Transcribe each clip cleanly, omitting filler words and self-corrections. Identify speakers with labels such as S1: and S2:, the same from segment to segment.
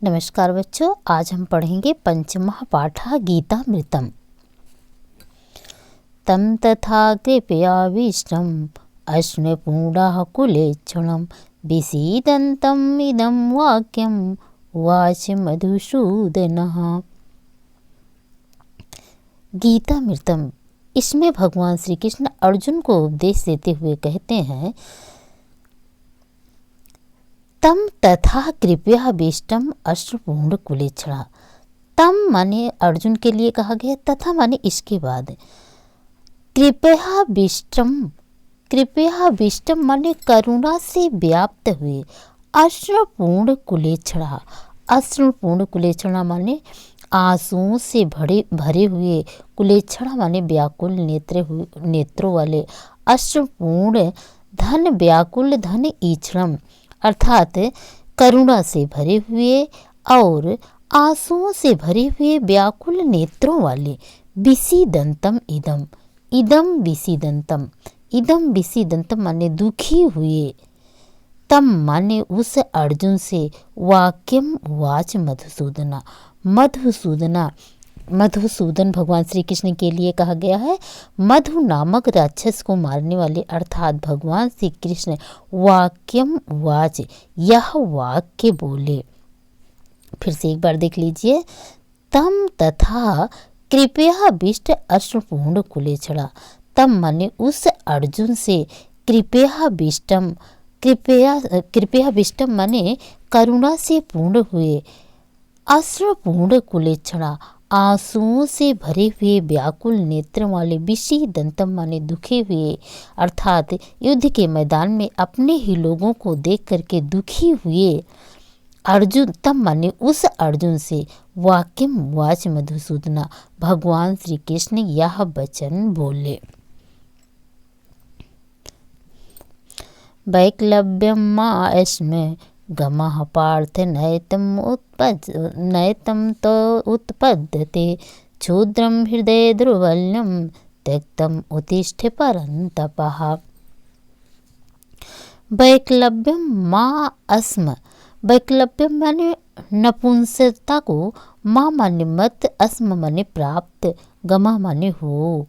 S1: नमस्कार बच्चों, आज हम पढ़ेंगे पंचमः पाठः गीतामृतम्। तं तथा कृपयाविष्टम् अश्रुपूर्णः कुलेक्षणं विसीदन्तम् इदं वाक्यम् उवाच मधुसूदनः। गीतामृतम्, इसमें भगवान श्री कृष्ण अर्जुन को उपदेश देते हुए कहते हैं, तम तथा कृपयाभीष्टम अश्रुपूर्ण कुलेक्षणा। तम माने अर्जुन के लिए कहा गया, तथा माने इसके बाद। कृपयाभीष्टम माने करुणा से व्याप्त हुए। अश्रुपूर्ण कुलेक्षणा माने आंसुओं से भरे हुए। कुलेक्षणा माने व्याकुल नेत्रों वाले। अश्रुपूर्ण धन व्याकुल धन ईक्षणम अर्थात करुणा से भरे हुए और आंसुओं से भरे हुए व्याकुल नेत्रों वाले। विसीदंतम इदम विसीदंतम माने दुखी हुए। तम माने उस अर्जुन से। वाक्यम उवाच मधुसूदन भगवान श्री कृष्ण के लिए कहा गया है। मधु नामक राक्षस को मारने वाले अर्थात भगवान श्री कृष्ण वाक्यम उवाच यह वाक्य बोले। फिर से एक बार देख लीजिए। तम तथा कृपयाभीष्ट अश्रुपूर्ण कुलेक्षणा। तम माने उस अर्जुन से। कृपयाभीष्टम माने करुणा से पूर्ण हुए। अश्रुपूर्ण कुलेक्षणा आंसुओं से भरे हुए व्याकुल नेत्र वाले। विषीदंतम माने दुखे हुए अर्थात युद्ध के मैदान में अपने ही लोगों को देख करके दुखी हुए अर्जुन। तम माने उस अर्जुन से। वाक्यम उवाच मधुसूदना भगवान श्री कृष्ण यह वचन बोले। वैक्लव्यम मास्म गमः पार्थ नैतं तो उत्पद्यते क्षुद्रं हृदय दुर्बल्यं त्यक्तम् उत्तिष्ठ परन्तपः। वैक्लव्यम माँ अस्म। वैक्लव्यम माने नपुंसकता को। माँ माने मत, अस्म माने प्राप्त, गमः माने हो।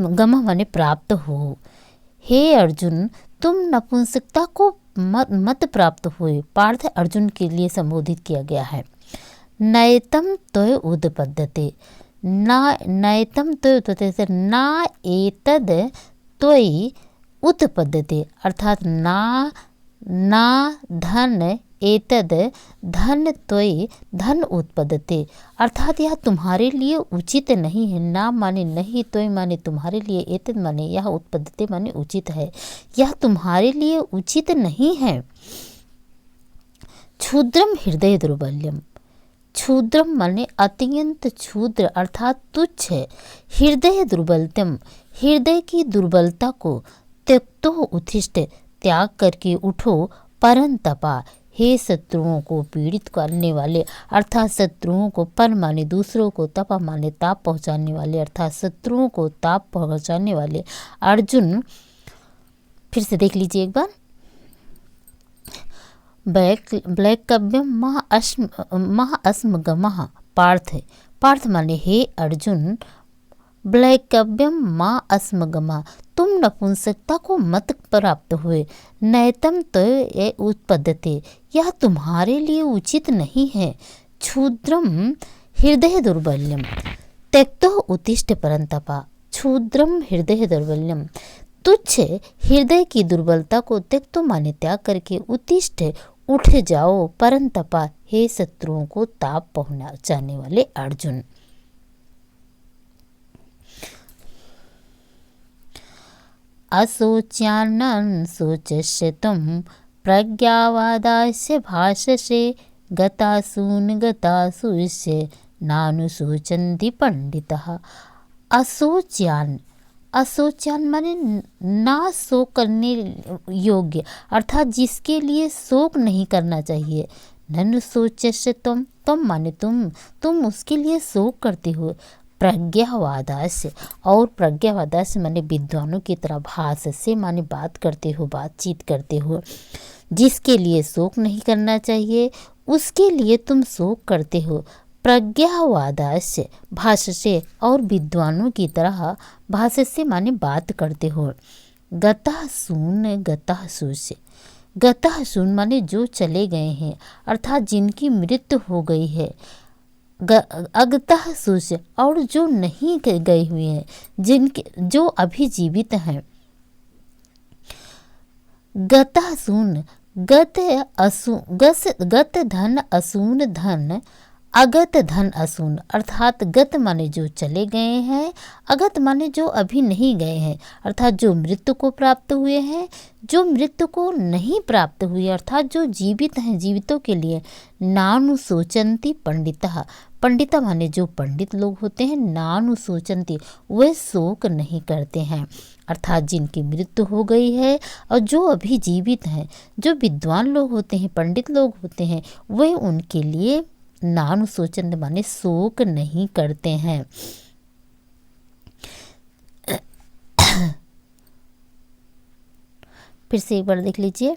S1: गमः माने प्राप्त हो। हे अर्जुन, तुम नपुंसकता को मत प्राप्त हुए। पार्थ अर्जुन के लिए संबोधित किया गया है। नयतम तय उदपद्यते नयतम तय उत्पद्यते ना एतद त्वयि उत्पद्यते अर्थात ना धन एतद धन त्वयि धन उत्पद्यते अर्थात यह तुम्हारे लिए उचित नहीं है। ना माने नहीं, त्वयि माने तुम्हारे लिए, एतद माने यह, उत्पद्यते माने उचित है। यह तुम्हारे लिए उचित नहीं है। क्षुद्रम हृदय दुर्बल्यम। क्षुद्रम माने अत्यंत क्षुद्र अर्थात तुच्छ है। हृदय दुर्बलतम हृदय की दुर्बलता को। त्यक्तो उत्तिष्ठ त्याग करके उठो। परंतपा हे शत्रुओं को पीड़ित करने वाले अर्थात शत्रुओं को। पर माने दूसरों को, तपा माने ताप पहुँचाने वाले अर्थात शत्रुओं को ताप पहुँचाने वाले अर्जुन। फिर से देख लीजिए एक बार। ब्लैकव्यम मह अस्म गमः पार्थ माने हे अर्जुन। ब्लैकव्यम माँ अस्म गमा तुम नपुंसकता को मत प्राप्त हुए। नैतम तो उत्पद्यते यह तुम्हारे लिए उचित नहीं है। क्षुद्रम हृदय दुर्बल्यम त्यक्तो उत्तिष्ठ परंतपा। क्षुद्रम हृदय दुर्बल्यम तुच्छ हृदय की दुर्बलता को त्यक्तो माने त्याग करके उत्तिष्ठ उठ जाओ। परंतपा हे शत्रुओं को ताप पहुँचाने वाले अर्जुन। अशोच्यान्न शोचस्य तुम प्रज्ञावादास्य भाषसे गतासूस्य नानुशोचन्ति पंडितः। अशोच्यान माने ना शोक करने योग्य अर्थात जिसके लिए शोक नहीं करना चाहिए। ननु शोचस्य तुम माने तुम उसके लिए शोक करते हो। प्रज्ञावादास्य और प्रज्ञावादास्य माने विद्वानों की तरह। भाष से माने बात करते हो, बातचीत करते हो। जिसके लिए शोक नहीं करना चाहिए उसके लिए तुम शोक करते हो। प्रज्ञावादास्य भाष्य और विद्वानों की तरह भाष्य माने बात करते हो। गतः शून्य गतः शून्य, गतः शून्य माने जो चले गए हैं अर्थात जिनकी मृत्यु हो गई है। अगतः शून्य और जो नहीं गए हुए हैं, जिनके जो अभी जीवित हैं। गतः शून्य गत धन असून धन, अगत धन असून अर्थात गत माने जो चले गए हैं, अगत माने जो अभी नहीं गए हैं अर्थात जो मृत्यु को प्राप्त हुए हैं, जो मृत्यु को नहीं प्राप्त हुए अर्थात जो जीवित हैं, जीवितों के लिए नानुशोचन्ति पंडितः, पंडिता माने जो पंडित लोग होते हैं, नानुशोचन्ति वे शोक नहीं करते हैं अर्थात जिनकी मृत्यु हो गई है और जो अभी जीवित हैं, जो विद्वान लोग होते हैं, पंडित लोग होते हैं, वे उनके लिए नानुशोचन माने शोक नहीं करते हैं। फिर से एक बार देख लीजिए।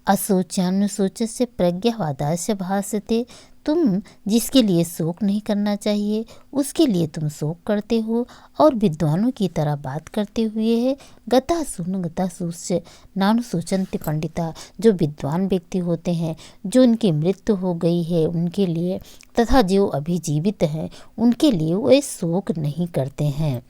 S1: अशोचानुशोच से प्रज्ञावादास्य भासते, तुम जिसके लिए शोक नहीं करना चाहिए उसके लिए तुम शोक करते हो और विद्वानों की तरह बात करते हुए है। गता सुन गता सूच्य नानुशोचन्ति पंडिता, जो विद्वान व्यक्ति होते हैं, जो उनकी मृत्यु हो गई है उनके लिए तथा जो अभी जीवित हैं उनके लिए वे शोक नहीं करते हैं।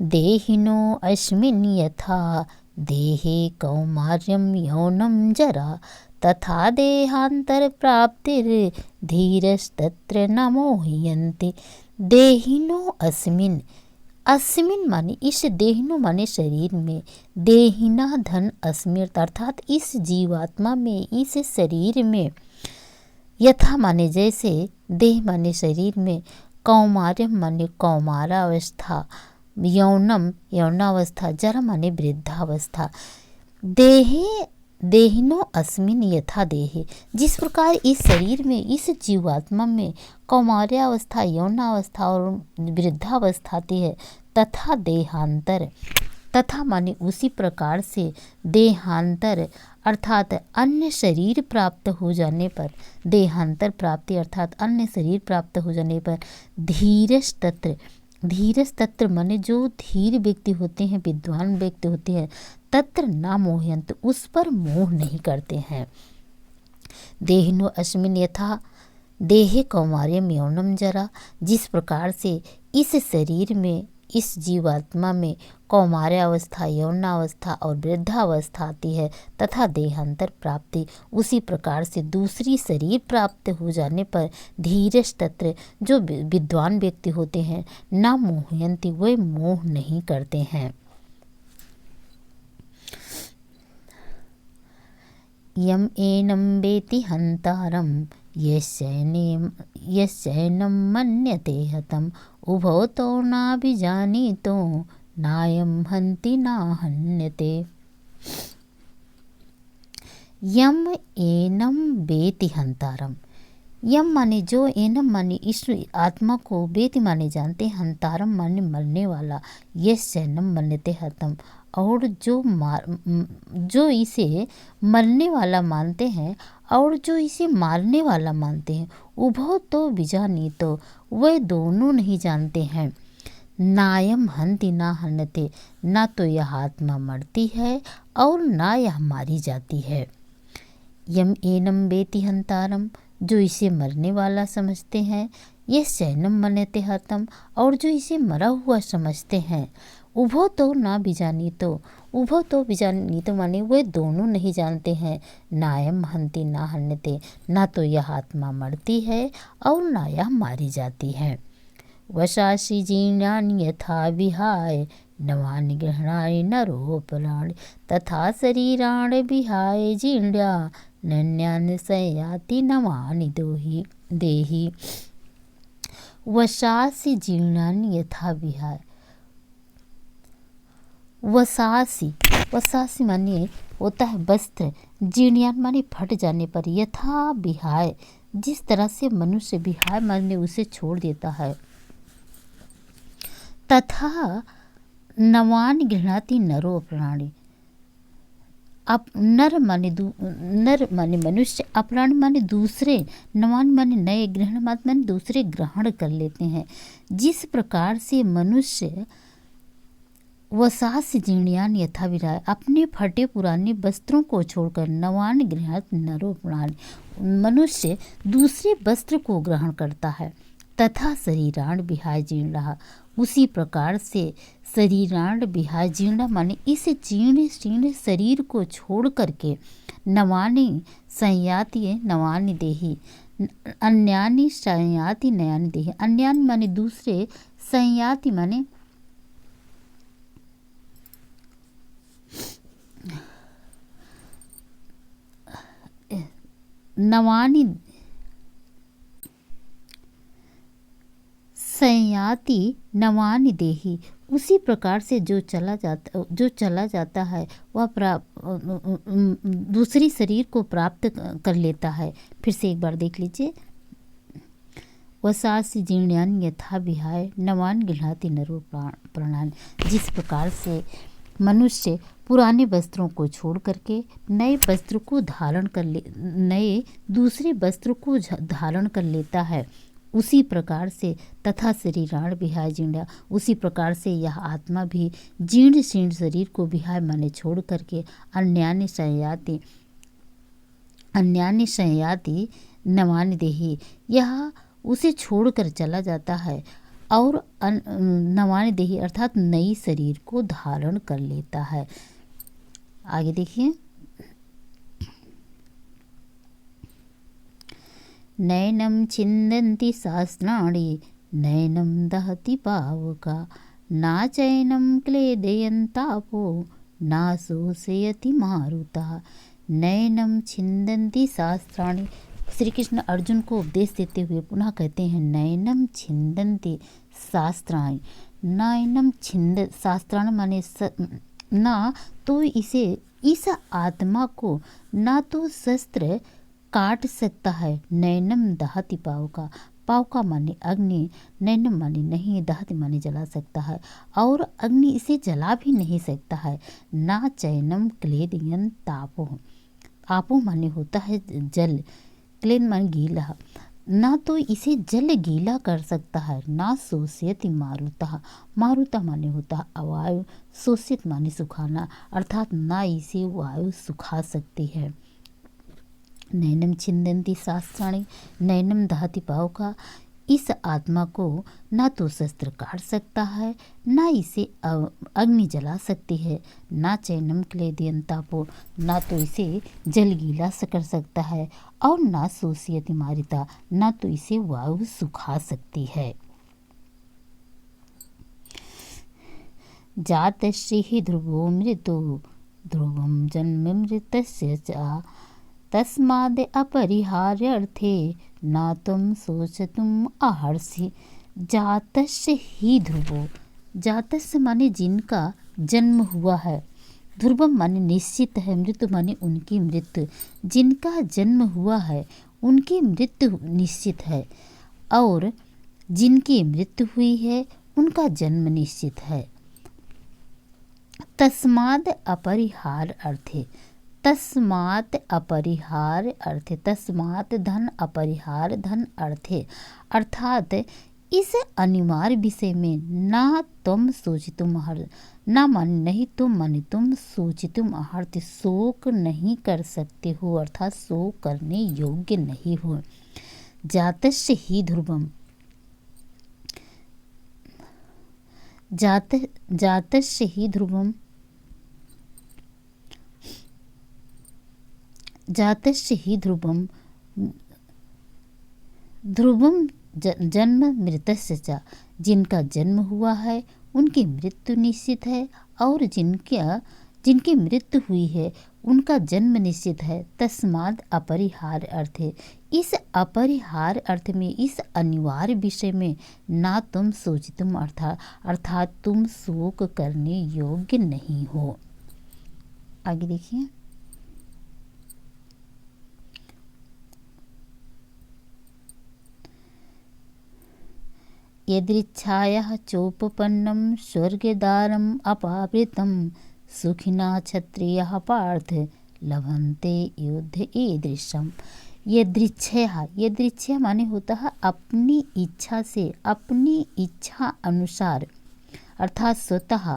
S1: देहिनो अस्मिन् यथा देहे कौमार्यं यौनं जरा, तथा देहांतर प्राप्तिर धीरस्तत्र न मोह्यन्ते। देहिनो अस्मिन्, अस्मिन् माने इस, देहिनो माने शरीर में, देहिना धन अस्मिर्त अर्थात इस जीवात्मा में, इस शरीर में, यथा माने जैसे, देह माने शरीर में, कौमार्यम माने कौमारावस्था, यौनम यौनावस्था, जरा माने वृद्धावस्था। देहे देहिनो अस्मिन यथा देहे, जिस प्रकार इस शरीर में, इस जीवात्मा में कौमार्यावस्था, यौनावस्था और वृद्धावस्था आती है, तथा देहांतर, तथा माने उसी प्रकार से देहांतर अर्थात अन्य शरीर प्राप्त हो जाने पर, देहांतर प्राप्ति अर्थात अन्य शरीर प्राप्त हो जाने पर, धीरज तत्र, धीरज तत्र माने जो धीर व्यक्ति होते हैं, विद्वान व्यक्ति होते हैं, तत्र ना मोहयंत उस पर मोह नहीं करते हैं। देहिनो अस्मिन यथा देहे कौमार्यम यौनम जरा, जिस प्रकार से इस शरीर में, इस जीवात्मा में कौमार्यावस्था, यौनावस्था और वृद्धावस्था आती है तथा देहांतर प्राप्ति, उसी प्रकार से दूसरी शरीर प्राप्त हो जाने पर धीरज तत्र जो विद्वान व्यक्ति होते हैं, ना मोहयंती वे मोह नहीं करते हैं। यम एनम वेति हंतारम यस्यैनं मन्यते हतम्, उभौ तो नाभिजानीतो नायं हन्ति ना हन्यते। यम एनम वेति हंतारम, यम माने जो, एनम माने इस आत्मा को, वेति माने जानते, हंतारम माने मरने वाला, यस्यैनं मन्यते हतम् और जो इसे मरने वाला मानते हैं और जो इसे मारने वाला मानते हैं, उभौ तो विजानी तो वे दोनों नहीं जानते हैं। नायम हन्ति ना हन्यते, ना तो यह आत्मा मरती है और ना यह मारी जाती है। यम एनम वेति हंतारम, जो इसे मरने वाला समझते हैं, यह सैनम मन्यते हतम और जो इसे मरा हुआ समझते हैं, उभो तो ना बिजानी तो, उभो तो बिजानी तो माने वे दोनों नहीं जानते हैं। नायम हन्ति ना हन्यते, ना तो यह आत्मा मरती है और ना यह मारी जाती है। वशासी जीर्णानि यथा विहाय नवानि गृह्णाति नरो प्राणि, तथा शरीराणि विहाय जीर्ण्या नन्यानि संयाति नवानि देहि। वशासी जीर्णानि यथा विहाय, वसासी, वसासी माने होता है वस्त्र, जीर्ण्यान माने फट जाने पर, यथा विहाय जिस तरह से मनुष्य विहाय माने उसे छोड़ देता है, तथा नवान गृह्णाति नरो प्राणी, नर माने मनुष्य, अपराण माने दूसरे, नवान माने नए, ग्रहण माने दूसरे ग्रहण कर लेते हैं। जिस प्रकार से मनुष्य वसास जीर्णयान यथा विराय, अपने फटे पुराने वस्त्रों को छोड़कर नवान गृहत नरो प्राण, मनुष्य दूसरे वस्त्र को ग्रहण करता है। तथा शरीराण विहाय जीर्णा, उसी प्रकार से शरीराण विहाय जीर्णा माने इस जीर्ण शीर्ण शरीर को छोड़ करके नवानि संयाति नवानि देहि, अन्यानि संयाति नयानि देहि, अन्यानि माने दूसरे, संयाति माने नवानि, संयाति नवानि देहि, उसी प्रकार से जो चला जाता है वह दूसरी शरीर को प्राप्त कर लेता है। फिर से एक बार देख लीजिए। वसासी जीर्ण्यान यथा विहाय नवान गृहाति नरो प्राणान, जिस प्रकार से मनुष्य पुराने वस्त्रों को छोड़ करके नए वस्त्र को दूसरे वस्त्र को धारण कर लेता है, उसी प्रकार से तथा शरीराण विहाय जीर्णा, उसी प्रकार से यह आत्मा भी जीर्ण शीर्ण शरीर को विहाय माने छोड़ करके अन्यान्य संयाति नवानि देहि, यह उसे छोड़कर चला जाता है और नवानि देहि अर्थात नई शरीर को धारण कर लेता है। आगे देखिए। नैनम छिन्दन्ति शास्त्राणि नैनम दहति पावका, ना चैनम क्लेदयन्तापो ना शोषयति मारुता। नैनम छिन्दन्ति शास्त्राणि, श्री कृष्ण अर्जुन को उपदेश देते हुए पुनः कहते हैं नैनम छिन्दन्ति शास्त्राणि, नैनम छिन्द शास्त्राणि माने ना तो इस आत्मा को ना तो शस्त्र काट सकता है, नैनम दहति पावका, पावका माने अग्नि, नैनम माने नहीं, दहति माने जला सकता है, और अग्नि इसे जला भी नहीं सकता है। ना चैनम क्लेदयन तापो, आपो माने होता है जल, क्लेद माने गीला, ना तो इसे जल गीला कर सकता है। ना शोषयति मारुता, मारुता माने होता है वायु, शोषित माने सुखाना, अर्थात ना इसे वायु सुखा सकती है। नैनम छिन्दन्ति शास्त्राणि नैनम दहति पावका, इस आत्मा को ना तो शस्त्र काट सकता है, ना इसे अग्नि जला सकती है, ना चैनम क्लेदयन तापो, ना तो इसे जल गीला कर सकता है, और ना शोषयति मारिता, ना तो इसे वायु सुखा सकती है। जातस्य हि ध्रुवो मृतो ध्रुवं जन्म मृतस्य च, तस्माद् अपरिहार्यर्थे न तुम सोचतुम आहर्षि। जातस्य ही ध्रुवो, जातस्य माने जिनका जन्म हुआ है, ध्रुवम माने निश्चित है, मृत्यु माने उनकी मृत्यु, जिनका जन्म हुआ है उनकी मृत्यु निश्चित है, और जिनकी मृत्यु हुई है उनका जन्म निश्चित है। तस्माद् अपरिहार अर्थे, तस्मात् अपरिहार अर्थे, तस्मात् धन अपरिहार धन अर्थे, अर्थात इस अनिवार्य विषय में ना तुम सोचितुम हर, ना माने नहीं तुम माने तुम, सोचितुम अर्थ शोक नहीं कर सकते हो, अर्थात शोक करने योग्य नहीं हो। जातस्य ही ध्रुवम, जातस्य ही ध्रुवम, जातस्य ही ध्रुवम, ध्रुवम जन्म मृतस्य च, जिनका जन्म हुआ है उनकी मृत्यु निश्चित है, और जिनकी मृत्यु हुई है उनका जन्म निश्चित है। तस्माद् अपरिहार अर्थ है, इस अपरिहार अर्थ में, इस अनिवार्य विषय में ना तुम सोचितुम अर्थात तुम शोक करने योग्य नहीं हो। आगे देखिए। यदृच्छायाः चोपपन्नं स्वर्गद्वारम् अपावृतं, सुखिना क्षत्रियः पार्थ लभन्ते युद्ध ईदृशम। यदृच्छया माने होता है अपनी इच्छा से, अपनी इच्छा अनुसार अर्थात स्वतः,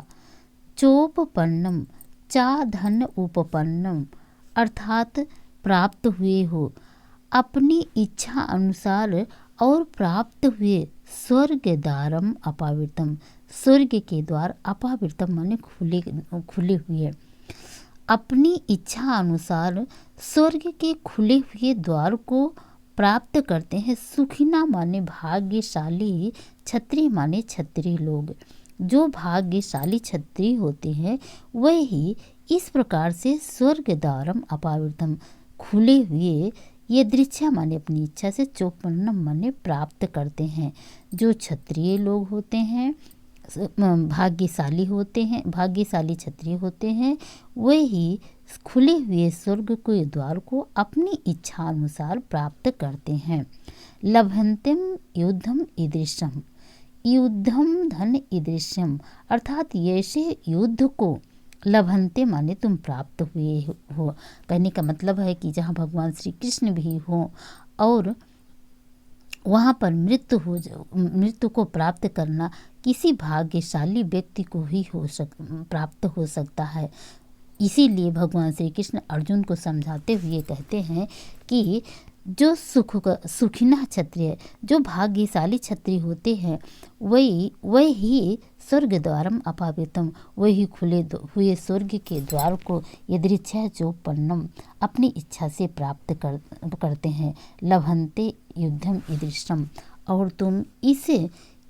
S1: चोपपन्नम चा धन उपपन्नम अर्थात प्राप्त हुए हो, अपनी इच्छा अनुसार और प्राप्त हुए, स्वर्ग द्वारम अपावृतम स्वर्ग के द्वार, अपावृतम माने खुले हुए, अपनी इच्छा अनुसार स्वर्ग के खुले हुए द्वार को प्राप्त करते हैं। सुखिना माने भाग्यशाली, क्षत्रिय माने क्षत्रिय लोग। जो भाग्यशाली क्षत्रिय होते हैं वही इस प्रकार से स्वर्ग द्वारम अपावृतम खुले हुए, ये दृच्छा माने अपनी इच्छा से, चोपन्नम माने प्राप्त करते हैं। जो क्षत्रिय लोग होते हैं, भाग्यशाली होते हैं, भाग्यशाली क्षत्रिय होते हैं, वही खुले हुए स्वर्ग के द्वार को अपनी इच्छा अनुसार प्राप्त करते हैं। लभन्तिम युद्धम ईदृशम, युद्धम धन ईदृशम अर्थात ऐसे युद्ध को, लभन्ते माने तुम प्राप्त हुए हो। कहने का मतलब है कि जहाँ भगवान श्री कृष्ण भी हो और वहाँ पर मृत्यु को प्राप्त करना किसी भाग्यशाली व्यक्ति को ही प्राप्त हो सकता है। इसीलिए भगवान श्री कृष्ण अर्जुन को समझाते हुए कहते हैं कि जो सुखिना क्षत्रिय, जो भाग्यशाली क्षत्रिय होते हैं वही स्वर्ग द्वारम अपावृतम वही खुले हुए स्वर्ग के द्वार को यदृच्छा चोपन्नम अपनी इच्छा से प्राप्त करते हैं। लभन्ते युद्धम ईदृशम और तुम इस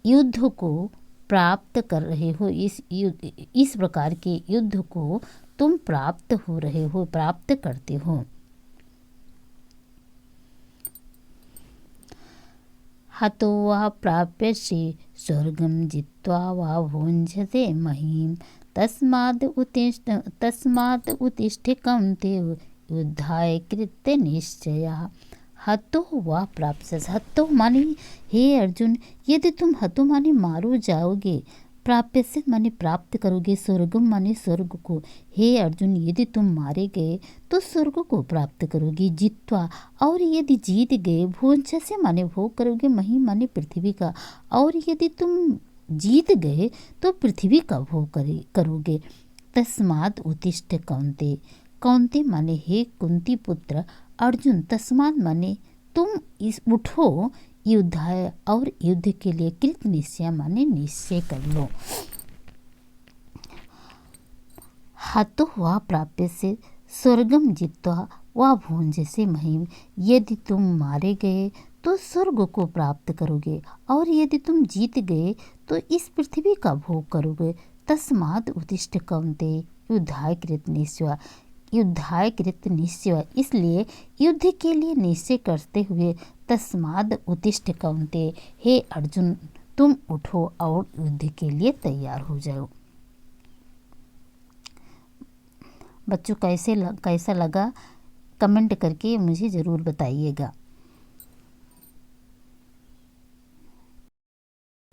S1: युद्ध को प्राप्त कर रहे हो, इस प्रकार के युद्ध को तुम प्राप्त हो रहे हो, प्राप्त करते हो। हतो वा प्राप्यसि स्वर्गं जित्वा वा भुञ्जते महीम् तस्मात् उत्तिष्ठ कौन्तेय युद्धाय कृत्य निश्चयः। हतो वा प्राप्यसि, हतो माने हे अर्जुन, यदि तुम हतो माने मारो जाओगे, प्राप्यस्य माने प्राप्त करोगे, स्वर्गम माने स्वर्ग को। हे अर्जुन, यदि तुम मारे गए तो स्वर्ग को प्राप्त करोगे, जीतवा और यदि जीत गए, भोज से माने भोग करोगे, मही माने पृथ्वी का, और यदि तुम जीत गए तो पृथ्वी का भोग करोगे। तस्मात् उत्तिष्ठ कौन्ते, कौन्ते माने हे कुंती पुत्र अर्जुन, तस्मात् माने तुम उठो, युद्धाय और युद्ध के लिए, कृत निश्चय माने निश्चय कर लो। हतो वा प्राप्य से स्वर्गम जित्वा वा भुंज से महीम, यदि तुम मारे गए तो स्वर्ग को प्राप्त करोगे, और यदि तुम जीत गए तो इस पृथ्वी का भोग करोगे। तस्मात् उत्तिष्ठ कौन्ते युद्धाय कृत निश्चय, युद्धाय कृत निश्चय इसलिए युद्ध के लिए निश्चय करते हुए, तस्माद उत्तिष्ठ कौन्ते हे अर्जुन तुम उठो और युद्ध के लिए तैयार हो जाओ। बच्चों कैसा लगा कमेंट करके मुझे ज़रूर बताइएगा।